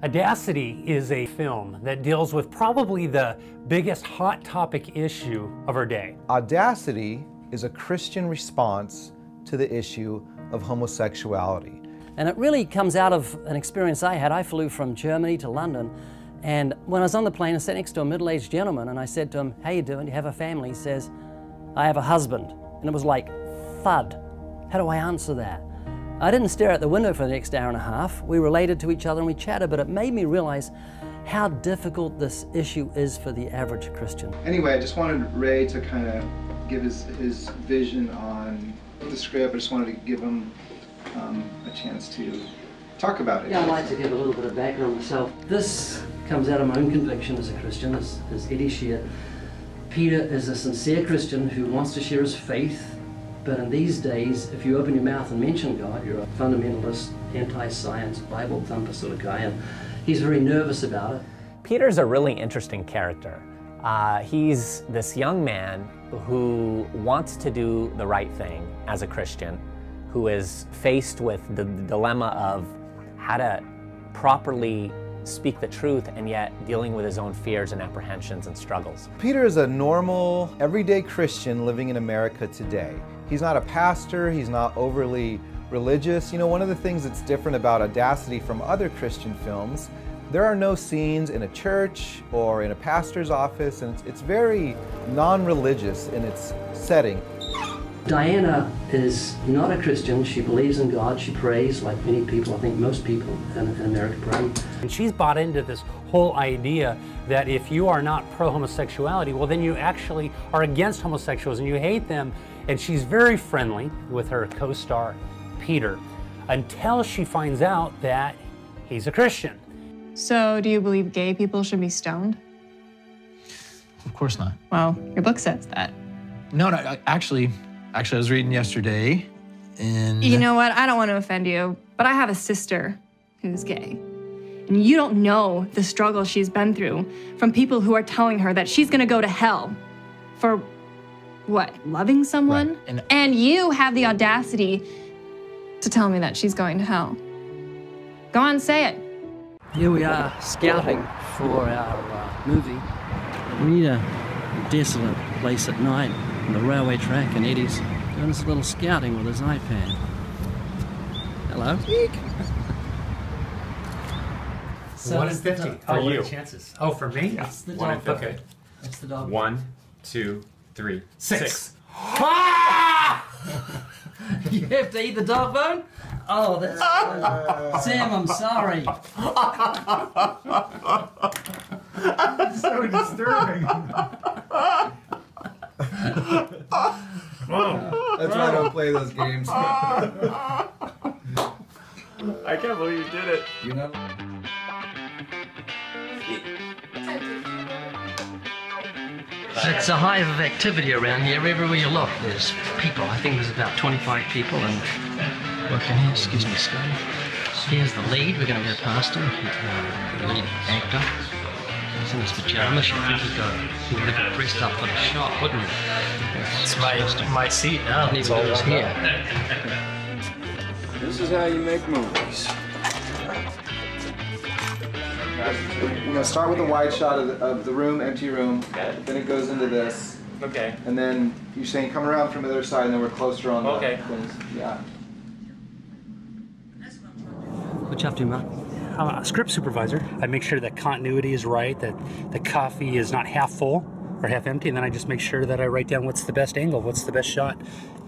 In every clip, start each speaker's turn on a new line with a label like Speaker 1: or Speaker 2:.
Speaker 1: Audacity is a film that deals with probably the biggest hot topic issue of our day.
Speaker 2: Audacity is a Christian response to the issue of homosexuality.
Speaker 3: And it really comes out of an experience I had. I flew from Germany to London, and when I was on the plane, I sat next to a middle-aged gentleman, and I said to him, "How you doing? Do you have a family?" He says, "I have a husband." And it was like, thud. How do I answer that? I didn't stare out the window for the next hour and a half. We related to each other and we chatted, but it made me realize how difficult this issue is for the average Christian.
Speaker 4: Anyway, I just wanted Ray to kind of give his vision on the script. I just wanted to give him a chance to talk about it.
Speaker 3: Yeah, I'd like to give a little bit of background myself. This comes out of my own conviction as a Christian, as Eddie shared. Peter is a sincere Christian who wants to share his faith. But in these days, if you open your mouth and mention God, you're a fundamentalist, anti-science, Bible thumper sort of guy, and he's very nervous about it.
Speaker 5: Peter's a really interesting character. He's this young man who wants to do the right thing as a Christian, who is faced with the dilemma of how to properly speak the truth and yet dealing with his own fears and apprehensions and struggles.
Speaker 2: Peter is a normal, everyday Christian living in America today. He's not a pastor, he's not overly religious. You know, one of the things that's different about Audacity from other Christian films, there are no scenes in a church or in a pastor's office, and it's very non-religious in its setting.
Speaker 3: Diana is not a Christian. She believes in God. She prays like many people. I think most people in America pray.
Speaker 1: And she's bought into this whole idea that if you are not pro-homosexuality, well then you actually are against homosexuals and you hate them. And she's very friendly with her co-star, Peter, until she finds out that he's a Christian.
Speaker 6: So, do you believe gay people should be stoned?
Speaker 7: Of course not.
Speaker 6: Well, your book says that.
Speaker 7: No, actually, I was reading yesterday, and...
Speaker 6: You know what? I don't want to offend you, but I have a sister who's gay. And you don't know the struggle she's been through from people who are telling her that she's gonna go to hell for, what, loving someone?
Speaker 7: Right.
Speaker 6: And you have the audacity to tell me that she's going to hell. Go on, say it.
Speaker 3: Here we are scouting for our movie. We need a desolate place at night on the railway track, and Eddie's doing this little scouting with his iPad. Hello. So
Speaker 1: 1 in 50.
Speaker 8: For
Speaker 1: What are
Speaker 8: you.
Speaker 1: the chances? Oh, for me?
Speaker 8: Yeah.
Speaker 3: It's the
Speaker 8: 1 in
Speaker 3: dog.
Speaker 8: 50.
Speaker 1: Okay.
Speaker 3: That's the dog.
Speaker 8: 1, 2, 3, 6.
Speaker 3: You have to eat the dog bone? Oh, that's Sam, I'm sorry.
Speaker 8: So disturbing.
Speaker 2: That's why I don't play those games.
Speaker 8: I can't believe you did it.
Speaker 2: You know?
Speaker 3: It's a hive of activity around here. Everywhere you look, there's people. I think there's about 25 people and working here. Excuse me, Scotty. Here's the lead. We're going to go past him. The lead actor. He's in his pajamas. You think he would have got dressed up for the shot, wouldn't he?
Speaker 9: It's my seat now.
Speaker 3: It's always here.
Speaker 10: This is how you make movies.
Speaker 4: We're gonna start with a wide shot of the room, empty room.
Speaker 8: Okay.
Speaker 4: Then it goes into this.
Speaker 8: Okay.
Speaker 4: And then you're saying come around from the other side, and then we're closer on the things. Yeah.
Speaker 3: What you up to, Mark?
Speaker 1: I'm a script supervisor. I make sure that continuity is right, that the coffee is not half full or half empty, and then I just make sure that I write down what's the best angle, what's the best shot.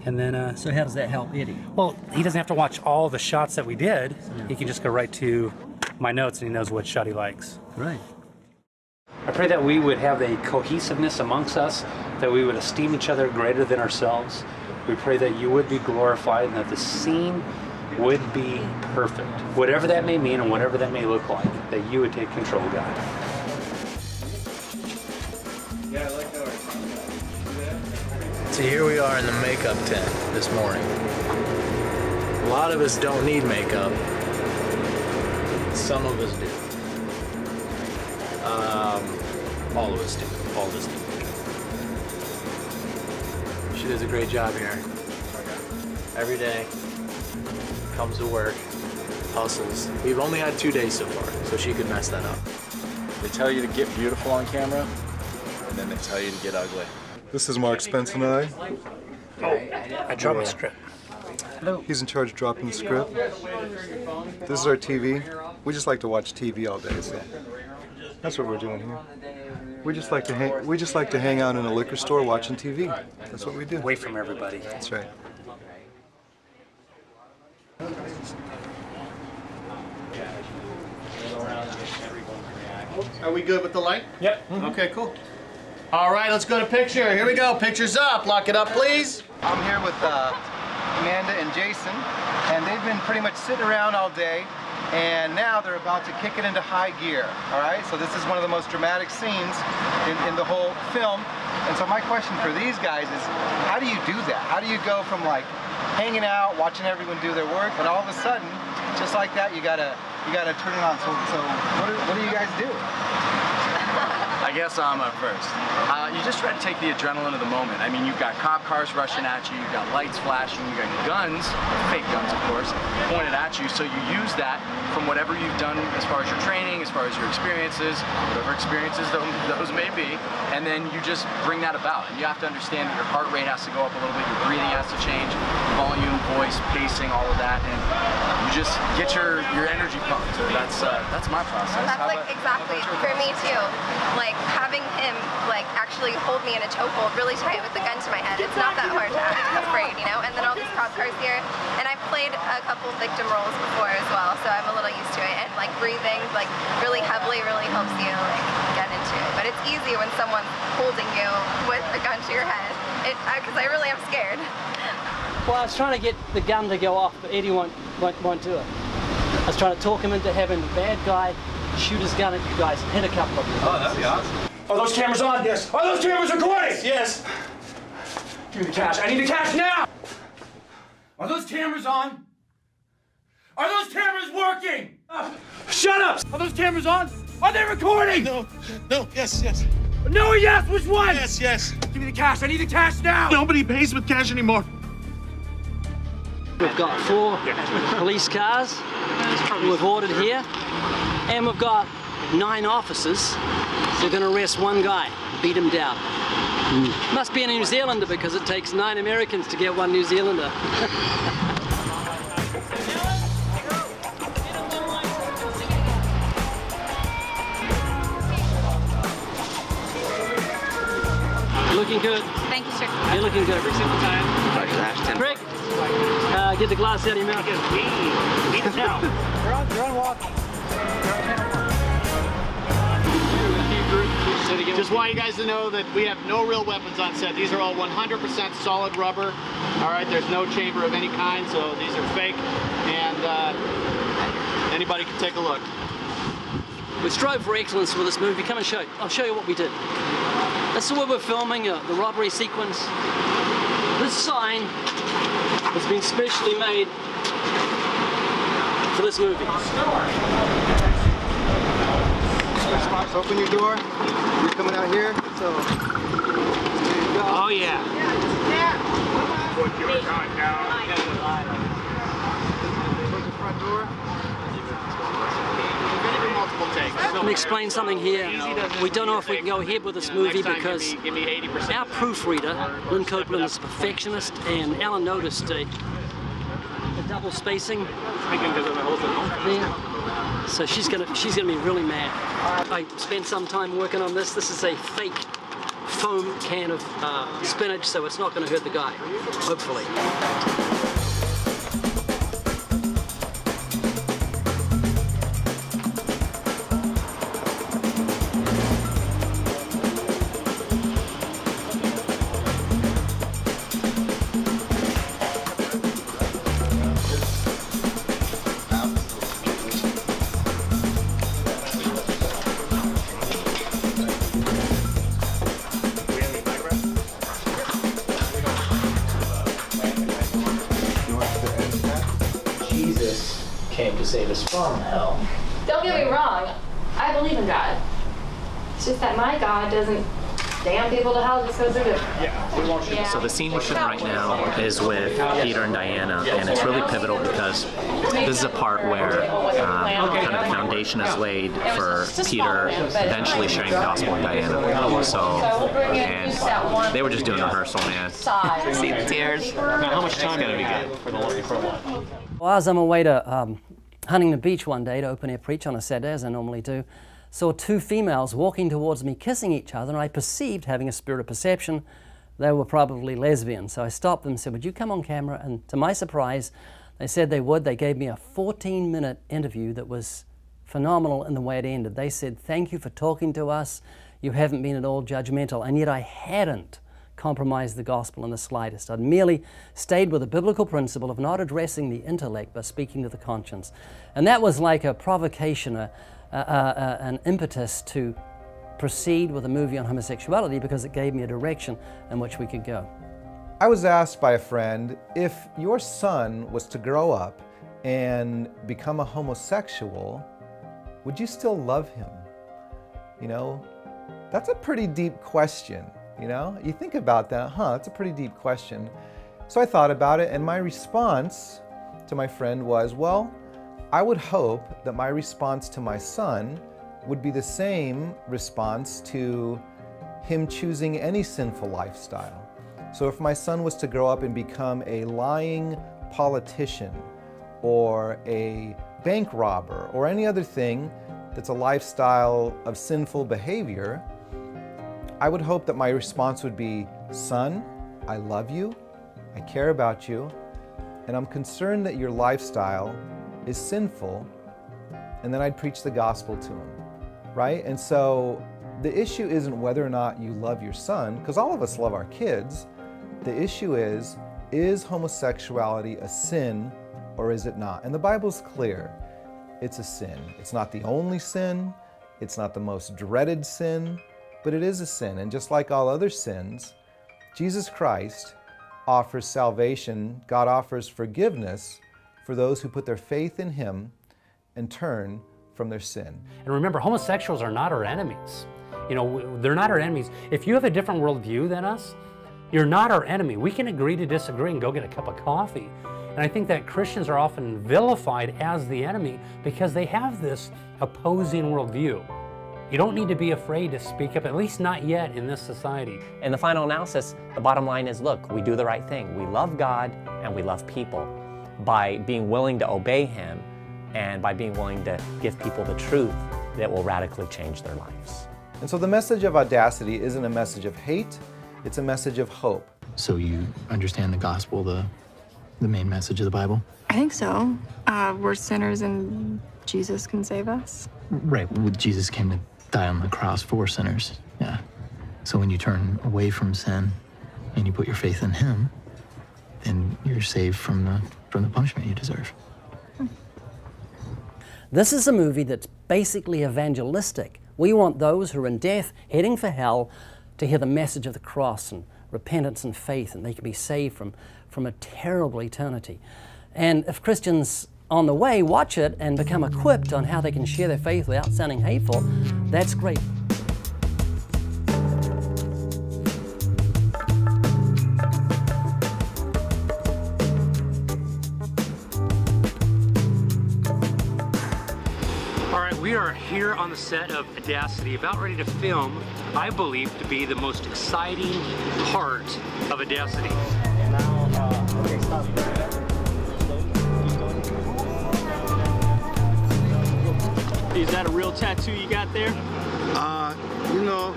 Speaker 1: And then,
Speaker 3: So how does that help Eddie?
Speaker 1: well, he doesn't have to watch all the shots that we did. He can just go right to my notes and he knows what shot he likes.
Speaker 3: Great.
Speaker 1: I pray that we would have a cohesiveness amongst us, that we would esteem each other greater than ourselves. We pray that you would be glorified and that the scene would be perfect. Whatever that may mean and whatever that may look like, that you would take control, God.
Speaker 4: Yeah, I like how
Speaker 9: So here we are in the makeup tent this morning. A lot of us don't need makeup. Some of us do. All of us do. All of us do. She does a great job here. Every day, comes to work, hustles. We've only had 2 days so far, so she could mess that up.
Speaker 10: They tell you to get beautiful on camera, and then they tell you to get ugly.
Speaker 11: This is Mark Spence and I.
Speaker 3: I dropped the script.
Speaker 11: He's in charge of dropping the script. This is our TV. We just like to watch TV all day, so that's what we're doing here. We just like to hang out in a liquor store watching TV. That's what we do.
Speaker 1: Away from everybody.
Speaker 11: That's right.
Speaker 12: Are we good with the light?
Speaker 1: Yep.
Speaker 12: Okay, cool. All right, let's go to picture. Here we go. Picture's up. Lock it up, please.
Speaker 2: I'm here with Amanda and Jason, and they've been pretty much sitting around all day, and now they're about to kick it into high gear, all right? So this is one of the most dramatic scenes in the whole film, and so my question for these guys is, how do you do that? How do you go from like hanging out, watching everyone do their work, and all of a sudden, just like that, you gotta turn it on. So what do you guys do?
Speaker 10: I guess I'm up first. You just try to take the adrenaline of the moment. I mean, you've got cop cars rushing at you, you've got lights flashing, you've got guns, fake guns of course, pointed at you, so you use that from whatever you've done as far as your training, as far as your experiences, whatever experiences those may be, and then you just bring that about. And you have to understand that your heart rate has to go up a little bit, your breathing has to change, volume, voice, pacing, all of that, and you just get your energy pumped. So that's my process.
Speaker 13: That's like exactly for me too. Like having him like actually hold me in a chokehold really tight with the gun to my head. It's not that hard to act afraid, you know? And then all these cop cars here, and I've played a couple victim roles before as well, so I'm a little used to it. And like breathing like really heavily really helps you like get into it. But it's easy when someone's holding you with a gun to your head. Because I really am scared.
Speaker 3: Well, I was trying to get the gun to go off, but Eddie won't do it. I was trying to talk him into having the bad guy shoot his gun at you guys and hit a couple of you.
Speaker 12: Oh, that'd be awesome.
Speaker 8: Are those cameras on? Yes. Are those cameras recording?
Speaker 12: Yes.
Speaker 8: Give me the cash. I need the cash now! Are those cameras on? Are those cameras working? Shut up! Are those cameras on? Are they recording?
Speaker 12: No, yes.
Speaker 8: No or yes? Which one?
Speaker 12: Yes.
Speaker 8: Give me the cash. I need the cash now!
Speaker 12: Nobody pays with cash anymore.
Speaker 3: We've got 4 police cars we've ordered here, and we've got 9 officers. They're going to arrest one guy, beat him down. Must be a New Zealander because it takes 9 Americans to get 1 New Zealander. Looking good.
Speaker 13: Thank you, sir.
Speaker 3: You're looking good. Every single time. Greg, get the glass out of your mouth.
Speaker 8: Eat it now.
Speaker 3: You're on walk.
Speaker 12: Just want you guys to know that we have no real weapons on set. These are all 100% solid rubber. All right, there's no chamber of any kind, so these are fake, and anybody can take a look.
Speaker 3: We strove for excellence with this movie. Come and show. I'll show you what we did. This is where we're filming the robbery sequence. This sign has been specially made for this movie.
Speaker 2: So open your door. You're coming out here, so there you go.
Speaker 8: Oh, yeah.
Speaker 2: Close the front door.
Speaker 3: Let me explain something here. We don't know if we can go ahead with this movie because our proofreader, Lynn Copeland, is a perfectionist, and Alan noticed the double spacing there. So she's gonna be really mad. I spent some time working on this. This is a fake foam can of spinach, so it's not gonna hurt the guy, hopefully.
Speaker 5: Came to save us from hell.
Speaker 6: Don't get me wrong, I believe in God. It's just that my God doesn't
Speaker 14: damn people to hell just because they're different.
Speaker 5: So the scene we're shooting right now is with Peter and Diana, and it's really pivotal because this is a part where kind of the foundation is laid for Peter eventually sharing the gospel with Diana. So, and they were just doing rehearsal, man. See the tears.
Speaker 9: Now, how much time
Speaker 5: It's gonna be good.
Speaker 9: for the watch?
Speaker 3: Well, I was on my way to Huntington Beach one day to open air preach on a Saturday, as I normally do. Saw two females walking towards me, kissing each other, and I perceived, having a spirit of perception, they were probably lesbians. So I stopped them and said, would you come on camera? And to my surprise, they said they would. They gave me a 14-minute interview that was phenomenal in the way it ended. They said, thank you for talking to us. You haven't been at all judgmental. And yet I hadn't compromised the gospel in the slightest. I'd merely stayed with the biblical principle of not addressing the intellect, but speaking to the conscience. And that was like a provocation, an impetus to proceed with a movie on homosexuality, because it gave me a direction in which we could go.
Speaker 2: I was asked by a friend, if your son was to grow up and become a homosexual, would you still love him? You know, that's a pretty deep question, you know? You think about that, that's a pretty deep question. So I thought about it, and my response to my friend was, well, I would hope that my response to my son would be the same response to him choosing any sinful lifestyle. So if my son was to grow up and become a lying politician or a bank robber or any other thing that's a lifestyle of sinful behavior, I would hope that my response would be, son, I love you, I care about you, and I'm concerned that your lifestyle is sinful, and then I'd preach the gospel to him, right? And so the issue isn't whether or not you love your son, because all of us love our kids. The issue is homosexuality a sin or is it not? And the Bible's clear. It's a sin. It's not the only sin. It's not the most dreaded sin, but it is a sin. And just like all other sins, Jesus Christ offers salvation. God offers forgiveness for those who put their faith in Him and turn from their sin.
Speaker 1: And remember, homosexuals are not our enemies. You know, they're not our enemies. If you have a different worldview than us, you're not our enemy. We can agree to disagree and go get a cup of coffee. And I think that Christians are often vilified as the enemy because they have this opposing worldview. You don't need to be afraid to speak up, at least not yet in this society.
Speaker 5: In the final analysis, the bottom line is, look, we do the right thing. We love God and we love people. By being willing to obey Him and by being willing to give people the truth that will radically change their lives.
Speaker 2: And so the message of Audacity isn't a message of hate, it's a message of hope.
Speaker 9: So you understand the gospel, the main message of the Bible?
Speaker 6: I think so. We're sinners and Jesus can save us.
Speaker 9: Right, well, Jesus came to die on the cross for sinners, yeah. So when you turn away from sin and you put your faith in Him, then you're saved from the punishment you deserve.
Speaker 3: This is a movie that's basically evangelistic. We want those who are in death, heading for hell, to hear the message of the cross and repentance and faith, and they can be saved from a terrible eternity. And if Christians on the way watch it and become equipped on how they can share their faith without sounding hateful, that's great.
Speaker 1: We are here on the set of Audacity, about ready to film, I believe to be the most exciting part of Audacity.
Speaker 12: Is that a real tattoo you got there?
Speaker 15: You know,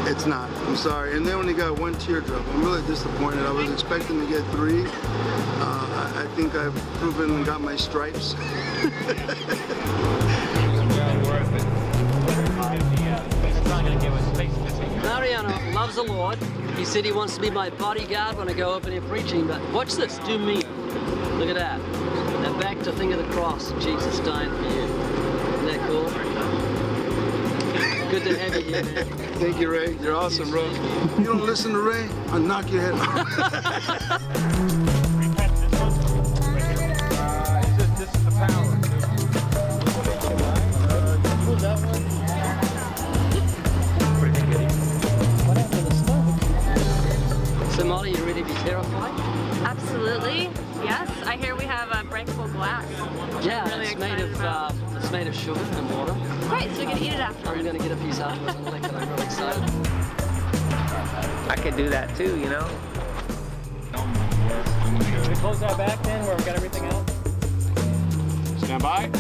Speaker 15: it's not. I'm sorry. And they only got one teardrop. I'm really disappointed. I was expecting to get 3. I think I've proven and got my stripes.
Speaker 3: Mariano loves the Lord. He said he wants to be my bodyguard when I go open here preaching, but watch this, do me. Look at that. Now back to think of the cross, Jesus dying for you. Isn't that cool? Good to have you here, man.
Speaker 15: Thank you, Ray. You're awesome, bro. You don't listen to Ray, I'll knock your head off. This is the power. Who's that one?
Speaker 3: made of sugar and water.
Speaker 6: Great, so we're gonna eat it after.
Speaker 3: I'm gonna get a piece afterwards and lick it. I'm really excited.
Speaker 5: I could do that too, you know?
Speaker 16: Can we close that back then where we got everything out?
Speaker 12: Stand by.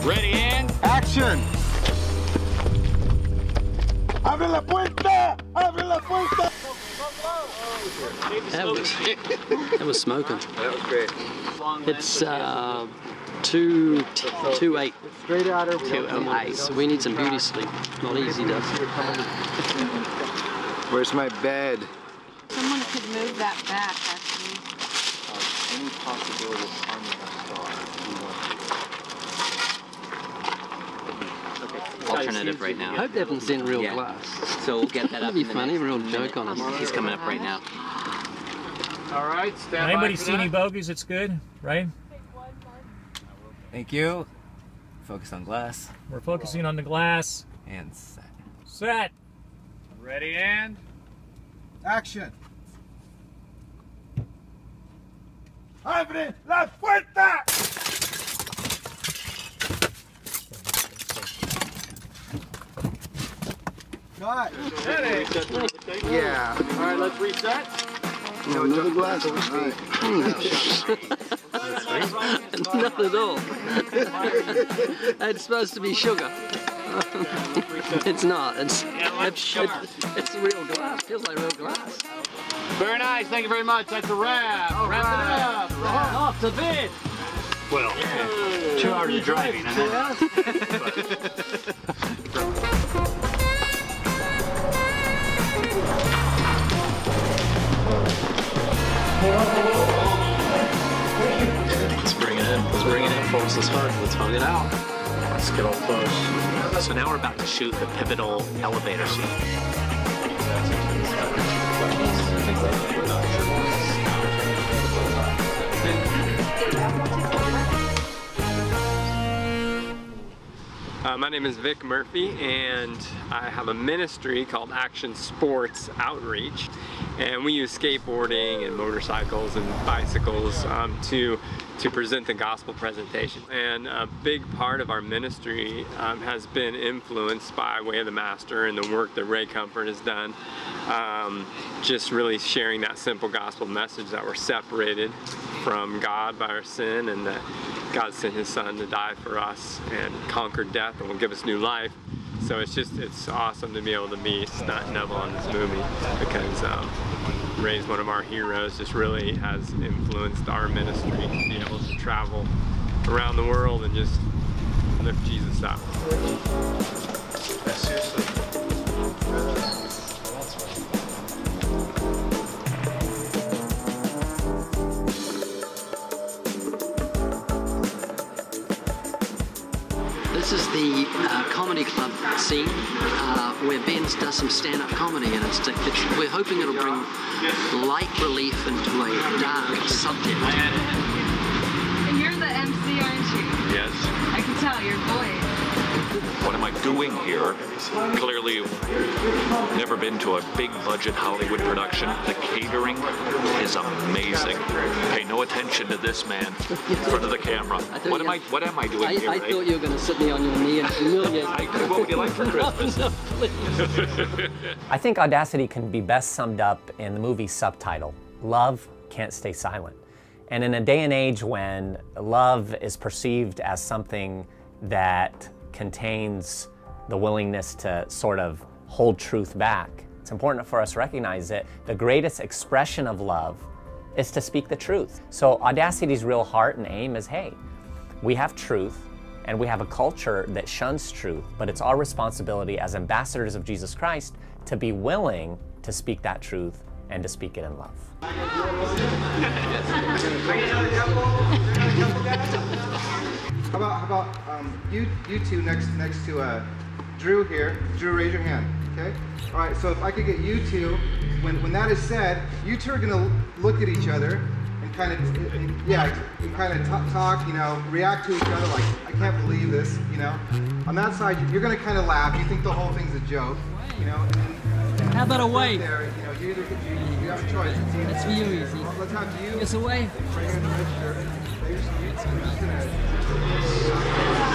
Speaker 12: Ready and
Speaker 15: action! ¡Abre la puerta! ¡Abre la puerta!
Speaker 3: That was smoking.
Speaker 15: That was great.
Speaker 3: It's 2:08.
Speaker 15: Straight out of
Speaker 3: 2:08. So we need some beauty sleep. Not easy to.
Speaker 2: Where's my bed?
Speaker 6: Someone could move that back, actually.
Speaker 11: Any possibility of harming our star?
Speaker 17: Alternative right now.
Speaker 3: I hope they haven't seen real glass.
Speaker 17: So we'll get that up.
Speaker 3: That'd be funny, real joke on us.
Speaker 17: He's coming up right now.
Speaker 12: all right, stand by.
Speaker 16: Anybody
Speaker 12: for
Speaker 16: see
Speaker 12: that.
Speaker 16: any bogeys? It's good, right?
Speaker 17: Thank you. Focus on glass.
Speaker 16: We're focusing on the glass.
Speaker 17: And set.
Speaker 16: Set.
Speaker 12: Ready and
Speaker 15: action! ¡Abre la puerta! Cut.
Speaker 2: Yeah.
Speaker 12: All right, let's reset.
Speaker 15: No, another glass of whiskey.
Speaker 3: Not at all. It's supposed to be sugar. It's not. It's real glass. Feels like real glass.
Speaker 12: Very nice. Thank you very much. That's a wrap. Wrap it up.
Speaker 3: Off the bed.
Speaker 16: Well, 2 hours of driving.
Speaker 17: Let's bring it in. Let's bring it in, folks. Let's hug it out.
Speaker 16: Let's get all close.
Speaker 5: So now we're about to shoot the pivotal elevator scene.
Speaker 18: My name is Vic Murphy, and I have a ministry called Action Sports Outreach, and we use skateboarding and motorcycles and bicycles to present the gospel presentation. And a big part of our ministry has been influenced by Way of the Master and the work that Ray Comfort has done, just really sharing that simple gospel message that we're separated from God by our sin, and that God sent His Son to die for us and conquer death and will give us new life. So it's awesome to be able to be Stunt Double on this movie, because Ray's one of our heroes, just really has influenced our ministry to be able to travel around the world and just lift Jesus up.
Speaker 3: This is the comedy club scene where Ben does some stand-up comedy, and we're hoping it'll bring light relief into a dark subject.
Speaker 6: And you're the MC, aren't you?
Speaker 19: Yes.
Speaker 6: I can tell your voice.
Speaker 19: What am I doing here? Clearly, you've never been to a big budget Hollywood production. The catering is amazing. Pay no attention to this man in front of the camera. What am I doing here?
Speaker 3: I thought you were going to sit me on your knee and humiliate me.
Speaker 19: What would you like for Christmas?
Speaker 3: No, please.
Speaker 5: I think Audacity can be best summed up in the movie's subtitle, Love Can't Stay Silent. And in a day and age when love is perceived as something that contains the willingness to sort of hold truth back, it's important for us to recognize that the greatest expression of love is to speak the truth. So Audacity's real heart and aim is, hey, we have truth and we have a culture that shuns truth, but it's our responsibility as ambassadors of Jesus Christ to be willing to speak that truth and to speak it in love.
Speaker 4: How about you two next to Drew here. Drew, raise your hand. Okay. All right. So if I could get you two, when that is said, you two are gonna look at each other and kind of talk. You know, react to each other like, I can't believe this. You know. On that side, you're gonna kind of laugh. You think the whole thing's a joke. You know. And
Speaker 3: How about a wave?
Speaker 4: There, you know, you have a choice.
Speaker 3: It's for you, easy.
Speaker 4: Let's have you.
Speaker 3: Yes, a wave.
Speaker 4: Right here in the register.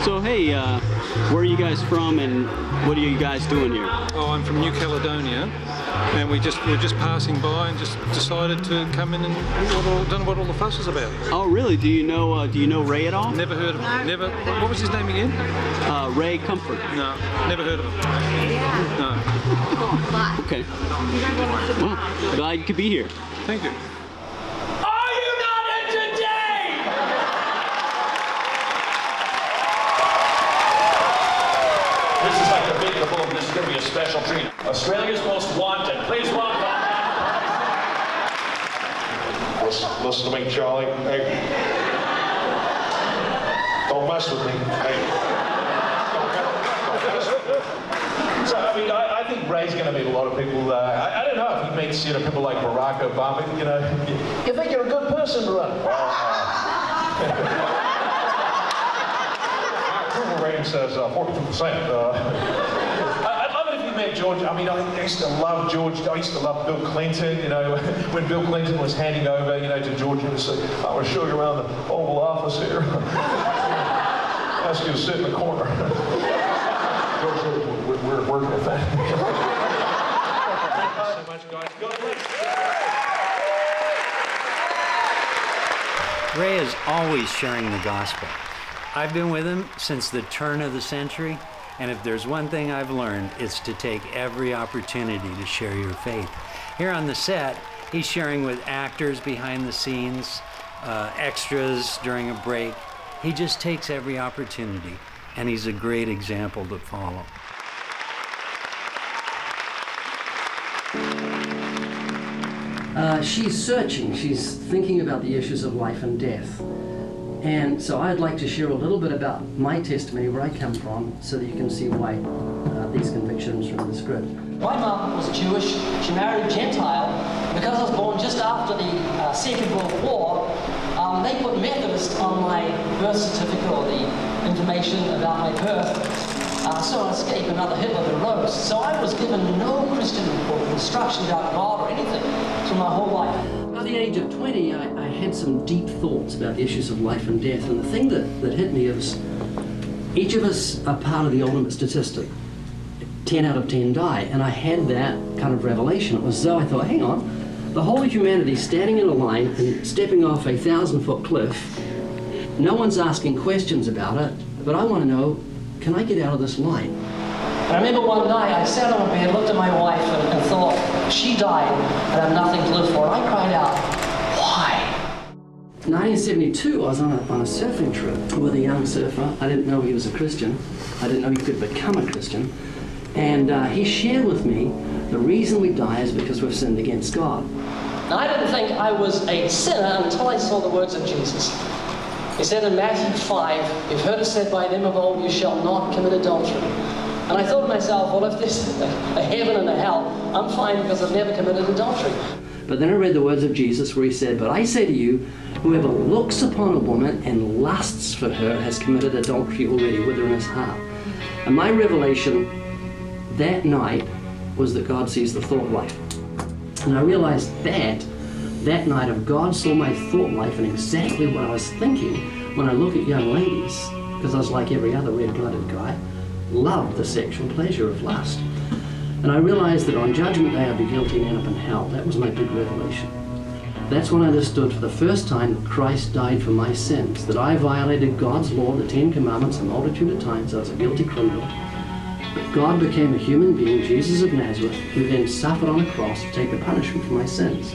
Speaker 20: So hey, where are you guys from and what are you guys doing here?
Speaker 21: Oh, I'm from New Caledonia, and we're just passing by and just decided to come in and don't know what all the fuss is about.
Speaker 20: Oh really? Do you know Ray at all?
Speaker 21: Never heard of him. Never. What was his name again?
Speaker 20: Ray Comfort.
Speaker 21: No, never heard of him. No.
Speaker 20: Okay. Well, glad you could be here.
Speaker 21: Thank you.
Speaker 22: This is like the big of the boom. This is going to be a special treat. Australia's Most Wanted. Please welcome.
Speaker 23: Listen to me, Charlie. Hey. Don't mess with me. Hey. Don't mess with me. So, I mean, I think Ray's going to meet a lot of people. I don't know if he meets, people like Barack Obama. You think you're a good person to run? Approval rating says 42%. I'd love it if you met George. I mean, I used to love George. I used to love Bill Clinton. When Bill Clinton was handing over, to George, he would say, "I want to show you around the Oval Office here." Ask you to sit in the corner. George, we're working with that. Thank you so much, guys. God bless.
Speaker 24: Ray is always sharing the gospel. I've been with him since the turn of the century, and if there's one thing I've learned, it's to take every opportunity to share your faith. Here on the set, he's sharing with actors behind the scenes, extras during a break. He just takes every opportunity, and he's a great example to follow.
Speaker 3: She's searching, she's thinking about the issues of life and death. And so I'd like to share a little bit about my testimony, where I come from, so that you can see why these convictions from the script.
Speaker 25: My mum was Jewish, she married a Gentile. Because I was born just after the Second World War, they put Methodist on my birth certificate, or the information about my birth, so I escaped another Hitler the rose. So I was given no Christian instruction about God or anything for my whole life.
Speaker 3: By the age of 20, I had some deep thoughts about the issues of life and death, and the thing that hit me is each of us are part of the ultimate statistic. 10 out of 10 die, and I had that kind of revelation. It was as though I thought, hang on, the whole of humanity standing in a line and stepping off a 1,000-foot cliff. No one's asking questions about it, but I want to know, can I get out of this line?
Speaker 25: I remember one night I sat on a bed, looked at my wife, and thought, she died, and I have nothing to live for. And I cried out, why?
Speaker 3: 1972, I was on a surfing trip with a young surfer. I didn't know he was a Christian. I didn't know he could become a Christian. And he shared with me the reason we die is because we've sinned against God.
Speaker 25: Now, I didn't think I was a sinner until I saw the words of Jesus. He said in Matthew 5, "You've heard it said by them of old, you shall not commit adultery." And I thought to myself, well, if there's a heaven and a hell, I'm fine because I've never committed adultery.
Speaker 3: But then I read the words of Jesus where he said, "But I say to you, whoever looks upon a woman and lusts for her has committed adultery already with her in his heart." And my revelation that night was that God sees the thought life. And I realized that night of God saw my thought life and exactly what I was thinking when I look at young ladies, because I was like every other red-blooded guy, loved the sexual pleasure of lust. And I realized that on Judgment Day I'd be guilty and end up in hell. That was my big revelation. That's when I understood for the first time that Christ died for my sins, that I violated God's law, the 10 Commandments, a multitude of times. I was a guilty criminal. But God became a human being, Jesus of Nazareth, who then suffered on a cross to take the punishment for my sins.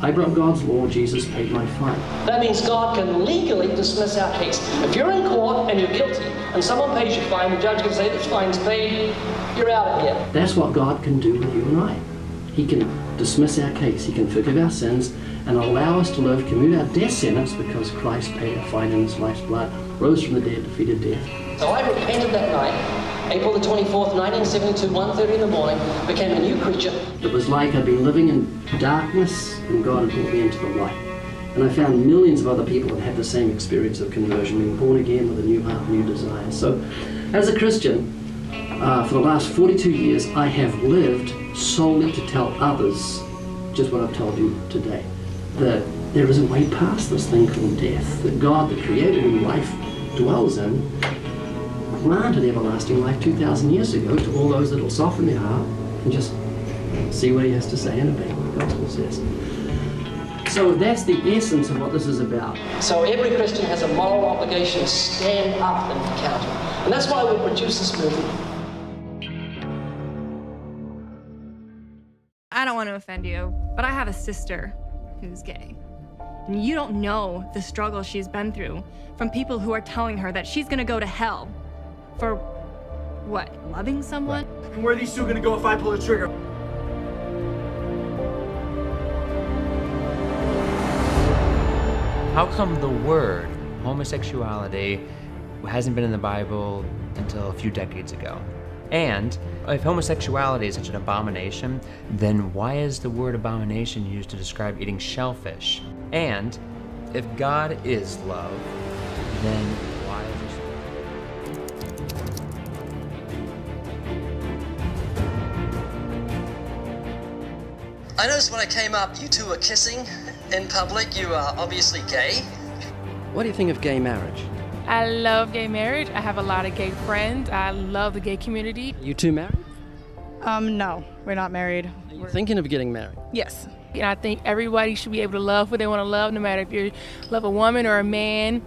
Speaker 3: I broke God's law, Jesus paid my fine.
Speaker 25: That means God can legally dismiss our case. If you're in court and you're guilty, and someone pays your fine, the judge can say, this fine's paid, you're out of here.
Speaker 3: That's what God can do with you and I. He can dismiss our case, he can forgive our sins, and allow us to live, commute our death sentence, because Christ paid our fine in his life's blood, rose from the dead, defeated death.
Speaker 25: So I repented that night, April the 24th, 1972, 1:30 in the morning, became a new creature.
Speaker 3: It was like I'd been living in darkness, and God had brought me into the light. And I found millions of other people that had the same experience of conversion, being born again with a new heart, new desires. So, as a Christian, for the last 42 years, I have lived solely to tell others just what I've told you today. That there is a way past this thing called death. That God, the creator of life, dwells in, granted everlasting life 2,000 years ago to all those that will soften their heart and just see what he has to say and obey what the gospel says. So that's the essence of what this is about. So every Christian has a moral obligation to stand up and counter. And that's why we produce this movie.
Speaker 6: I don't want to offend you, but I have a sister who's gay. And you don't know the struggle she's been through from people who are telling her that she's gonna go to hell for, what, loving someone?
Speaker 7: And where are these two gonna go if I pull the trigger?
Speaker 8: How come the word homosexuality hasn't been in the Bible until a few decades ago? And if homosexuality is such an abomination, then why is the word abomination used to describe eating shellfish? And if God is love, then why is
Speaker 3: I noticed when I came up, you two were kissing in public. You are obviously gay. What do you think of gay marriage?
Speaker 10: I love gay marriage. I have a lot of gay friends. I love the gay community.
Speaker 3: You two married?
Speaker 10: No, we're not married.
Speaker 3: Are you thinking of getting married?
Speaker 10: Yes. And I think everybody should be able to love who they want to love, no matter if you love a woman or a man.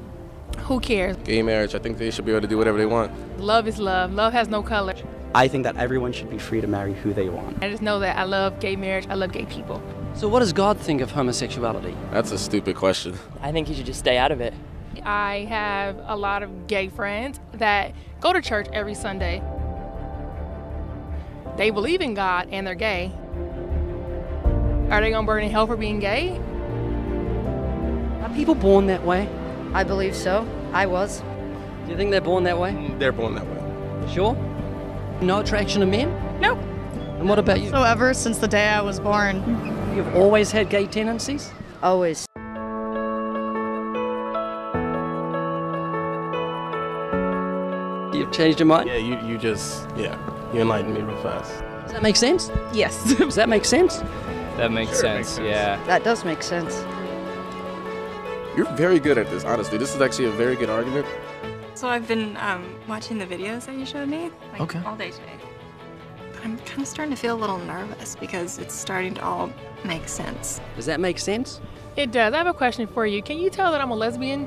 Speaker 10: Who cares?
Speaker 13: Gay marriage, I think they should be able to do whatever they want.
Speaker 10: Love is love. Love has no color.
Speaker 14: I think that everyone should be free to marry who they want.
Speaker 10: I just know that I love gay marriage. I love gay people.
Speaker 3: So what does God think of homosexuality?
Speaker 13: That's a stupid question.
Speaker 20: I think you should just stay out of it.
Speaker 10: I have a lot of gay friends that go to church every Sunday. They believe in God and they're gay. Are they gonna burn in hell for being gay?
Speaker 3: Are people born that way?
Speaker 26: I believe so. I was.
Speaker 3: Do you think they're born that way?
Speaker 13: They're born that way.
Speaker 3: Sure? No attraction to men?
Speaker 26: No.
Speaker 3: And what about you?
Speaker 26: So ever since the day I was born.
Speaker 3: You've always had gay tendencies?
Speaker 26: Always.
Speaker 3: You've changed your mind?
Speaker 13: Yeah, you enlightened me real fast.
Speaker 3: Does that make sense?
Speaker 26: Yes.
Speaker 3: Does that make sense?
Speaker 20: That makes sense, yeah.
Speaker 26: That does make sense.
Speaker 13: You're very good at this, honestly. This is actually a very good argument.
Speaker 27: So I've been watching the videos that you showed me all day today. But I'm kind of starting to feel a little nervous because it's starting to all make sense.
Speaker 3: Does that make sense?
Speaker 10: It does. I have a question for you. Can you tell that I'm a lesbian?